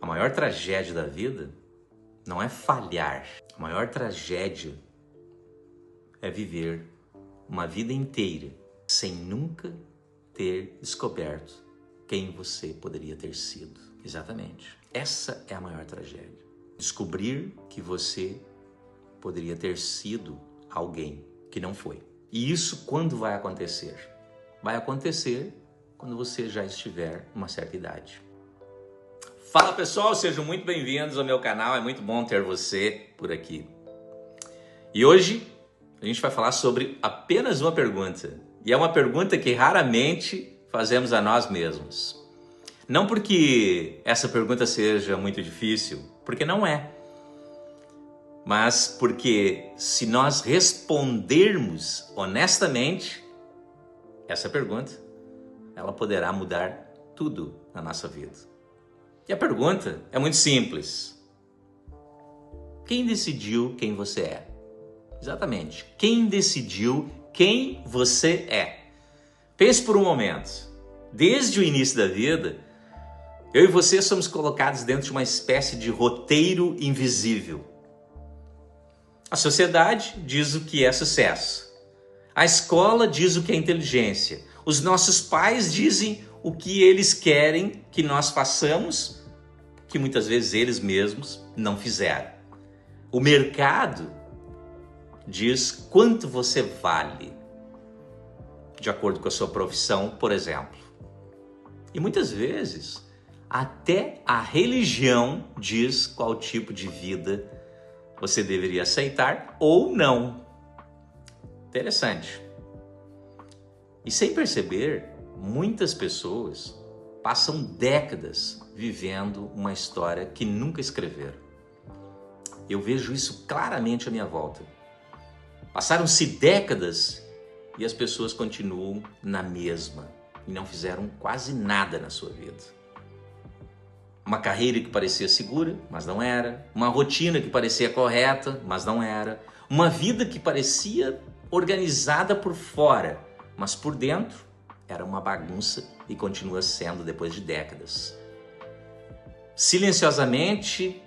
maior tragédia da vida não é falhar. A maior tragédia é viver uma vida inteira sem nunca ter descoberto quem você poderia ter sido. Exatamente. Essa é a maior tragédia. Descobrir que você poderia ter sido alguém que não foi. E isso quando vai acontecer? Vai acontecer quando você já estiver numa certa idade. Fala pessoal, sejam muito bem-vindos ao meu canal, é muito bom ter você por aqui. E hoje a gente vai falar sobre apenas uma pergunta. E é uma pergunta que raramente fazemos a nós mesmos. Não porque essa pergunta seja muito difícil, porque não é. Mas porque se nós respondermos honestamente essa pergunta, ela poderá mudar tudo na nossa vida. E a pergunta é muito simples. Quem decidiu quem você é? Exatamente. Quem decidiu quem você é? Pense por um momento. Desde o início da vida, eu e você somos colocados dentro de uma espécie de roteiro invisível. A sociedade diz o que é sucesso. A escola diz o que é inteligência. Os nossos pais dizem o que eles querem que nós façamos, que muitas vezes eles mesmos não fizeram. O mercado diz quanto você vale, de acordo com a sua profissão, por exemplo. E muitas vezes, até a religião diz qual tipo de vida você deveria aceitar ou não. Interessante. E sem perceber, muitas pessoas passam décadas vivendo uma história que nunca escreveram. Eu vejo isso claramente à minha volta. Passaram-se décadas e as pessoas continuam na mesma e não fizeram quase nada na sua vida. Uma carreira que parecia segura, mas não era. Uma rotina que parecia correta, mas não era. Uma vida que parecia organizada por fora, mas por dentro era uma bagunça e continua sendo depois de décadas. Silenciosamente,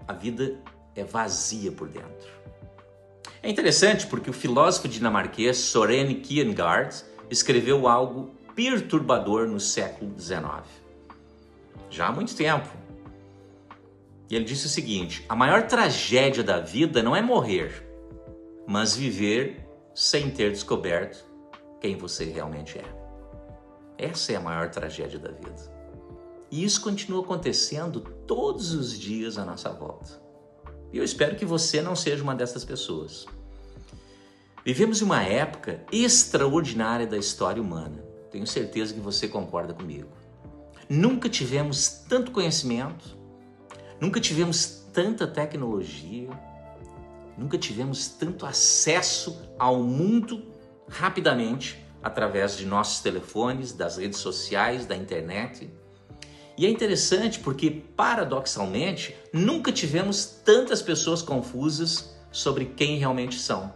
a vida é vazia por dentro. É interessante porque o filósofo dinamarquês Søren Kierkegaard escreveu algo perturbador no século XIX. Já há muito tempo. E ele disse o seguinte: a maior tragédia da vida não é morrer, mas viver sem ter descoberto quem você realmente é. Essa é a maior tragédia da vida. E isso continua acontecendo todos os dias à nossa volta. E eu espero que você não seja uma dessas pessoas. Vivemos em uma época extraordinária da história humana. Tenho certeza que você concorda comigo. Nunca tivemos tanto conhecimento, nunca tivemos tanta tecnologia, nunca tivemos tanto acesso ao mundo rapidamente através de nossos telefones, das redes sociais, da internet. E é interessante porque, paradoxalmente, nunca tivemos tantas pessoas confusas sobre quem realmente são.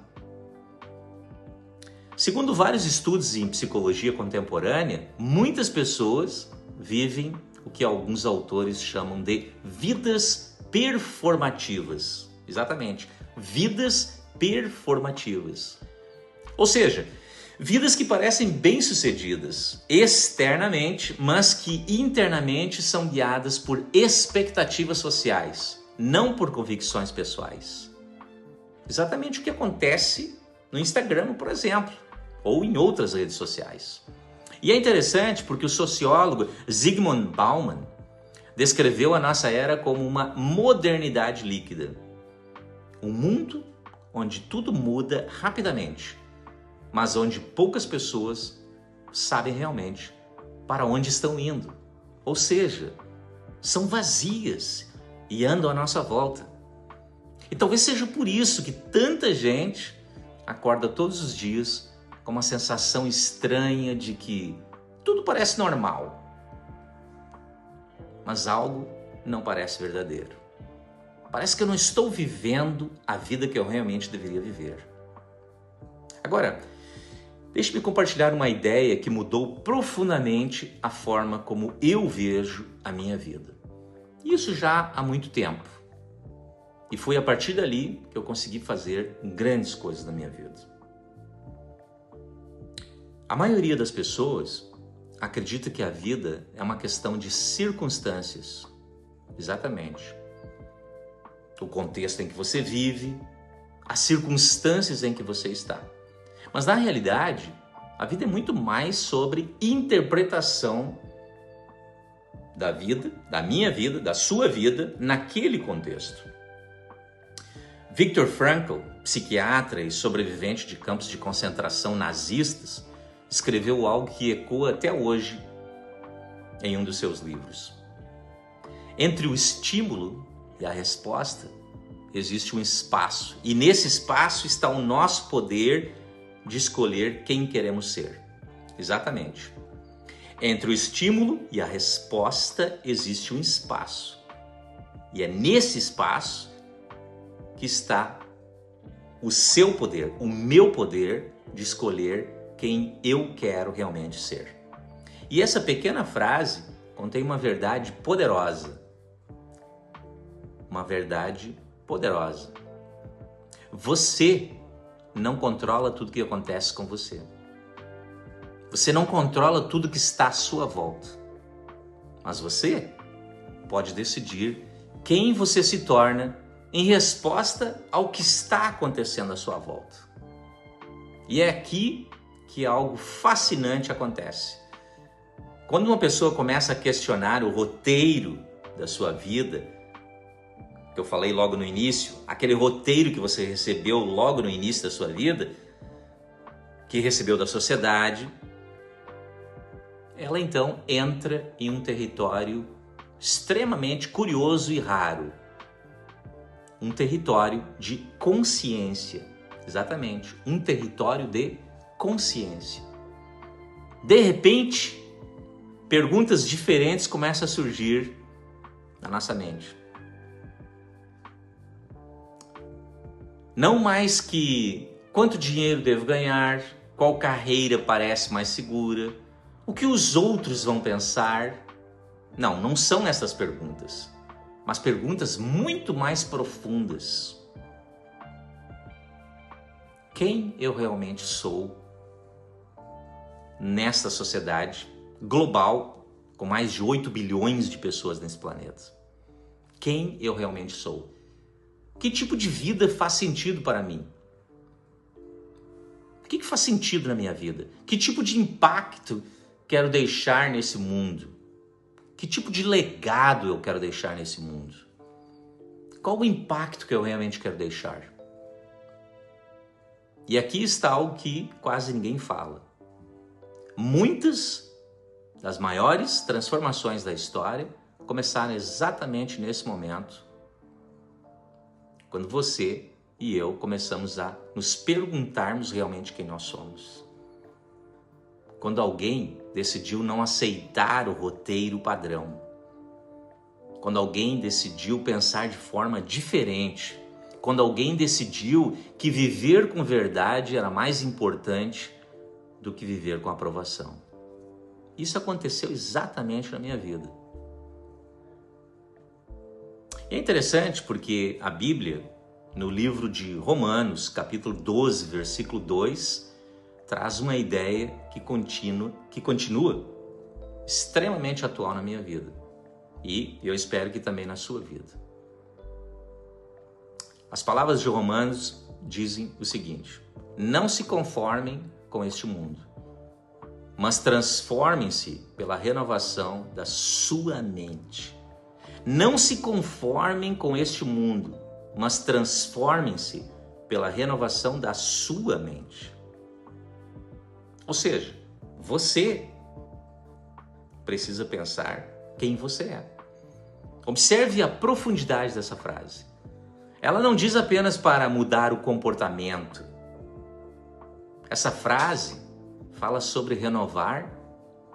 Segundo vários estudos em psicologia contemporânea, muitas pessoas vivem o que alguns autores chamam de vidas performativas. Exatamente, vidas performativas. Ou seja, vidas que parecem bem-sucedidas externamente, mas que internamente são guiadas por expectativas sociais, não por convicções pessoais. Exatamente o que acontece no Instagram, por exemplo, ou em outras redes sociais. E é interessante porque o sociólogo Zygmunt Bauman descreveu a nossa era como uma modernidade líquida. Um mundo onde tudo muda rapidamente, mas onde poucas pessoas sabem realmente para onde estão indo. Ou seja, são vazias e andam à nossa volta. E talvez seja por isso que tanta gente acorda todos os dias com uma sensação estranha de que tudo parece normal, mas algo não parece verdadeiro. Parece que eu não estou vivendo a vida que eu realmente deveria viver. Agora, deixe-me compartilhar uma ideia que mudou profundamente a forma como eu vejo a minha vida. Isso já há muito tempo. E foi a partir dali que eu consegui fazer grandes coisas na minha vida. A maioria das pessoas acredita que a vida é uma questão de circunstâncias. Exatamente. O contexto em que você vive, as circunstâncias em que você está. Mas na realidade, a vida é muito mais sobre interpretação da vida, da minha vida, da sua vida, naquele contexto. Viktor Frankl, psiquiatra e sobrevivente de campos de concentração nazistas, escreveu algo que ecoa até hoje em um dos seus livros. Entre o estímulo e a resposta existe um espaço, e nesse espaço está o nosso poder de escolher quem queremos ser. Exatamente. Entre o estímulo e a resposta existe um espaço, e é nesse espaço que está o seu poder, o meu poder de escolher quem eu quero realmente ser. E essa pequena frase contém uma verdade poderosa. Uma verdade poderosa. Você não controla tudo que acontece com você. Você não controla tudo que está à sua volta. Mas você pode decidir quem você se torna em resposta ao que está acontecendo à sua volta. E é aqui que algo fascinante acontece. Quando uma pessoa começa a questionar o roteiro da sua vida, que eu falei logo no início, aquele roteiro que você recebeu logo no início da sua vida, que recebeu da sociedade, ela então entra em um território extremamente curioso e raro. Um território de consciência. Exatamente, um território de consciência. De repente, perguntas diferentes começam a surgir na nossa mente. Não mais que quanto dinheiro devo ganhar, qual carreira parece mais segura, o que os outros vão pensar. Não são essas perguntas, mas perguntas muito mais profundas. Quem eu realmente sou nesta sociedade global com mais de 8 bilhões de pessoas nesse planeta? Quem eu realmente sou? Que tipo de vida faz sentido para mim? O que faz sentido na minha vida? Que tipo de impacto quero deixar nesse mundo? Que tipo de legado eu quero deixar nesse mundo? Qual o impacto que eu realmente quero deixar? E aqui está algo que quase ninguém fala. Muitas das maiores transformações da história começaram exatamente nesse momento, quando você e eu começamos a nos perguntarmos realmente quem nós somos. Quando alguém decidiu não aceitar o roteiro padrão. Quando alguém decidiu pensar de forma diferente. Quando alguém decidiu que viver com verdade era mais importante do que viver com aprovação. Isso aconteceu exatamente na minha vida. É interessante porque a Bíblia, no livro de Romanos, capítulo 12, versículo 2, traz uma ideia que continua extremamente atual na minha vida. E eu espero que também na sua vida. As palavras de Romanos dizem o seguinte: não se conformem com este mundo, mas transformem-se pela renovação da sua mente. Não se conformem com este mundo, mas transformem-se pela renovação da sua mente. Ou seja, você precisa pensar quem você é. Observe a profundidade dessa frase. Ela não diz apenas para mudar o comportamento. Essa frase fala sobre renovar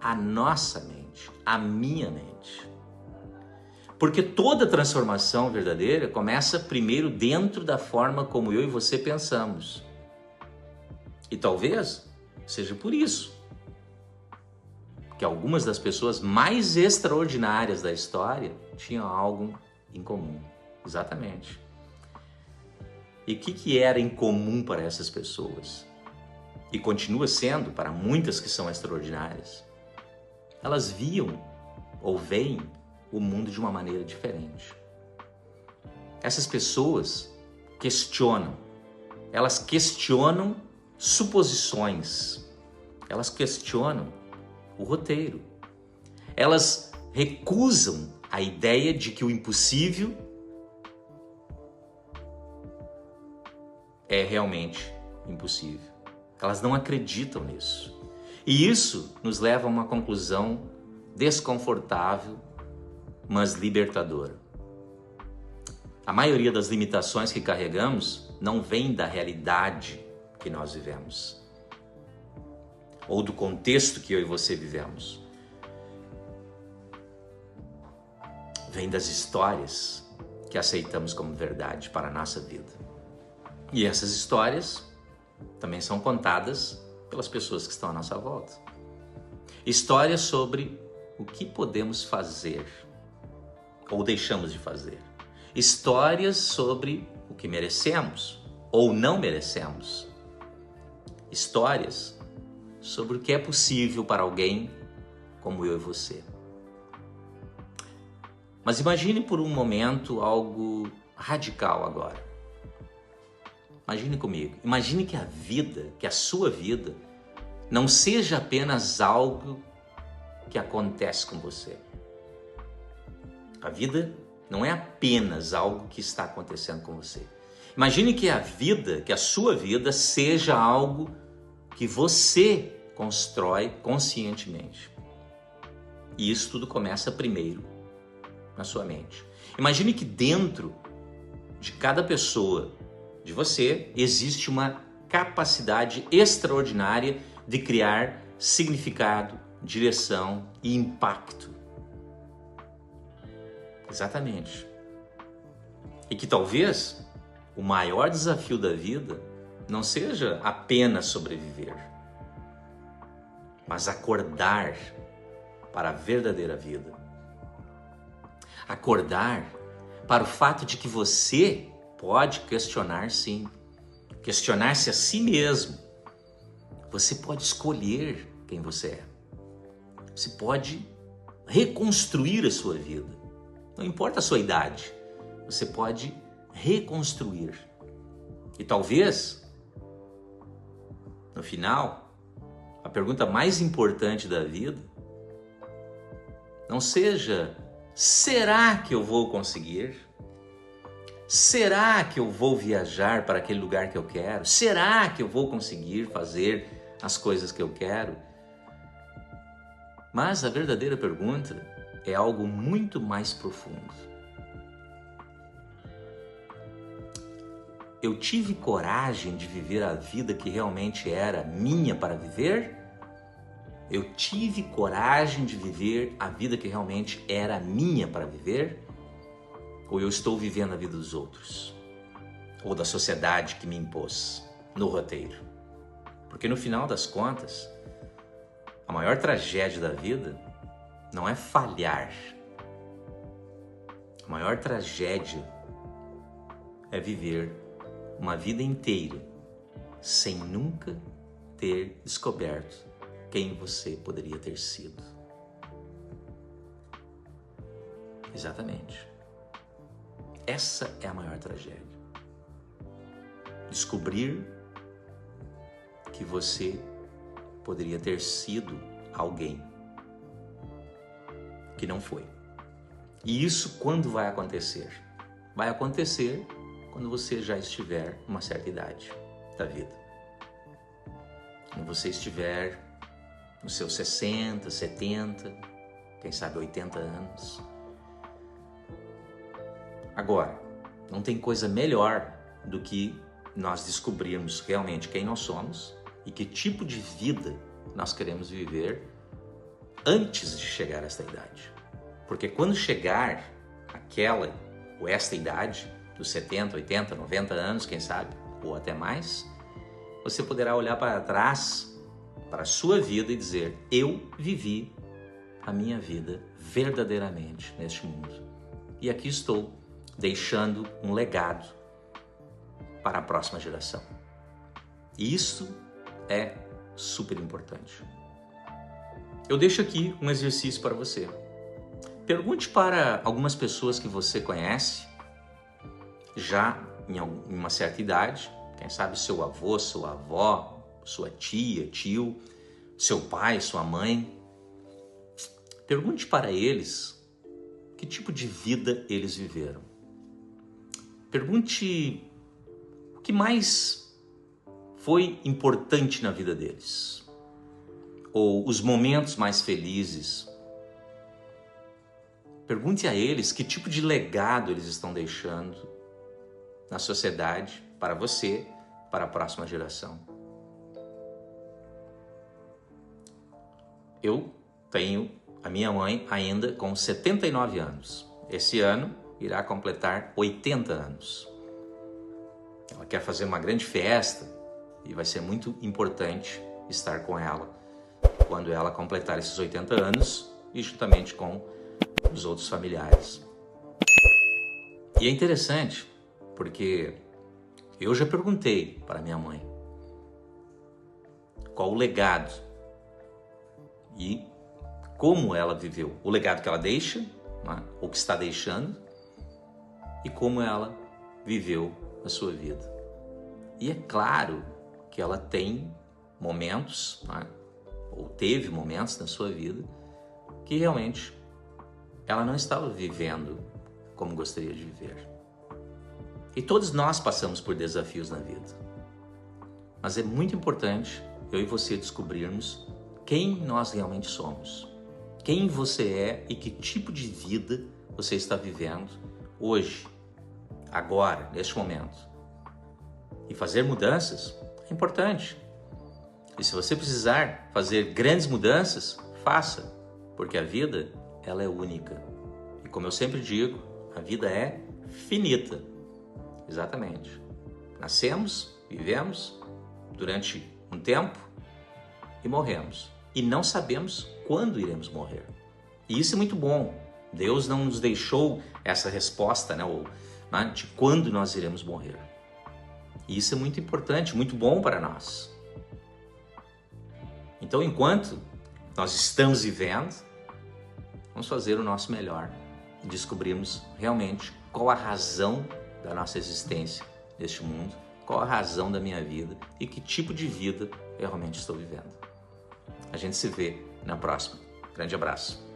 a nossa mente, a minha mente. Porque toda transformação verdadeira começa primeiro dentro da forma como eu e você pensamos. E talvez seja por isso que algumas das pessoas mais extraordinárias da história tinham algo em comum. Exatamente. E o que era em comum para essas pessoas? E continua sendo para muitas que são extraordinárias. Elas viam ou veem o mundo de uma maneira diferente. Essas pessoas questionam. Elas questionam suposições. Elas questionam o roteiro. Elas recusam a ideia de que o impossível é realmente impossível. Elas não acreditam nisso. E isso nos leva a uma conclusão desconfortável, mas libertadora. A maioria das limitações que carregamos não vem da realidade que nós vivemos, ou do contexto que eu e você vivemos. Vem das histórias que aceitamos como verdade para a nossa vida. E essas histórias também são contadas pelas pessoas que estão à nossa volta. Histórias sobre o que podemos fazer ou deixamos de fazer. Histórias sobre o que merecemos ou não merecemos. Histórias sobre o que é possível para alguém como eu e você. Mas imagine por um momento algo radical agora. Imagine comigo. Imagine que a vida, que a sua vida, não seja apenas algo que acontece com você. A vida não é apenas algo que está acontecendo com você. Imagine que a vida, que a sua vida, seja algo que você constrói conscientemente. E isso tudo começa primeiro na sua mente. Imagine que dentro de cada pessoa, de você, existe uma capacidade extraordinária de criar significado, direção e impacto. Exatamente. E que talvez o maior desafio da vida não seja apenas sobreviver, mas acordar para a verdadeira vida. Acordar para o fato de que você pode questionar, sim. Questionar-se a si mesmo. Você pode escolher quem você é. Você pode reconstruir a sua vida. Não importa a sua idade. Você pode reconstruir. E talvez, no final, a pergunta mais importante da vida não seja: será que eu vou conseguir? Será que eu vou viajar para aquele lugar que eu quero? Será que eu vou conseguir fazer as coisas que eu quero? Mas a verdadeira pergunta é algo muito mais profundo. Eu tive coragem de viver a vida que realmente era minha para viver? Eu tive coragem de viver a vida que realmente era minha para viver? Ou eu estou vivendo a vida dos outros? Ou da sociedade que me impôs no roteiro? Porque no final das contas, a maior tragédia da vida não é falhar. A maior tragédia é viver uma vida inteira sem nunca ter descoberto quem você poderia ter sido. Exatamente. Essa é a maior tragédia. Descobrir que você poderia ter sido alguém que não foi. E isso quando vai acontecer? Vai acontecer quando você já estiver numa certa idade da vida. Quando você estiver nos seus 60, 70, quem sabe 80 anos. Agora, não tem coisa melhor do que nós descobrirmos realmente quem nós somos e que tipo de vida nós queremos viver antes de chegar a esta idade. Porque quando chegar aquela ou esta idade, dos 70, 80, 90 anos, quem sabe, ou até mais, você poderá olhar para trás, para a sua vida e dizer: eu vivi a minha vida verdadeiramente neste mundo. e aqui estou, deixando um legado para a próxima geração. E isso é super importante. Eu deixo aqui um exercício para você. Pergunte para algumas pessoas que você conhece, já em uma certa idade, quem sabe seu avô, sua avó, sua tia, tio, seu pai, sua mãe. Pergunte para eles que tipo de vida eles viveram. Pergunte o que mais foi importante na vida deles, ou os momentos mais felizes. Pergunte a eles que tipo de legado eles estão deixando na sociedade, para você, para a próxima geração. Eu tenho a minha mãe ainda com 79 anos. Esse ano irá completar 80 anos. Ela quer fazer uma grande festa e vai ser muito importante estar com ela quando ela completar esses 80 anos e juntamente com os outros familiares. E é interessante porque eu já perguntei para minha mãe qual o legado e como ela viveu, o legado que ela deixa, né, ou que está deixando, e como ela viveu a sua vida. E é claro que ela tem momentos, né, ou teve momentos na sua vida que realmente ela não estava vivendo como gostaria de viver. E todos nós passamos por desafios na vida. Mas é muito importante eu e você descobrirmos quem nós realmente somos. Quem você é e que tipo de vida você está vivendo hoje, agora, neste momento. E fazer mudanças é importante. E se você precisar fazer grandes mudanças, faça, porque a vida, ela é única. E como eu sempre digo, a vida é finita. Exatamente. Nascemos, vivemos durante um tempo e morremos. E não sabemos quando iremos morrer. E isso é muito bom. Deus não nos deixou essa resposta, né, de quando nós iremos morrer. E isso é muito importante, muito bom para nós. Então, enquanto nós estamos vivendo, vamos fazer o nosso melhor e descobrirmos realmente qual a razão da nossa existência neste mundo, qual a razão da minha vida e que tipo de vida eu realmente estou vivendo. A gente se vê na próxima. Grande abraço.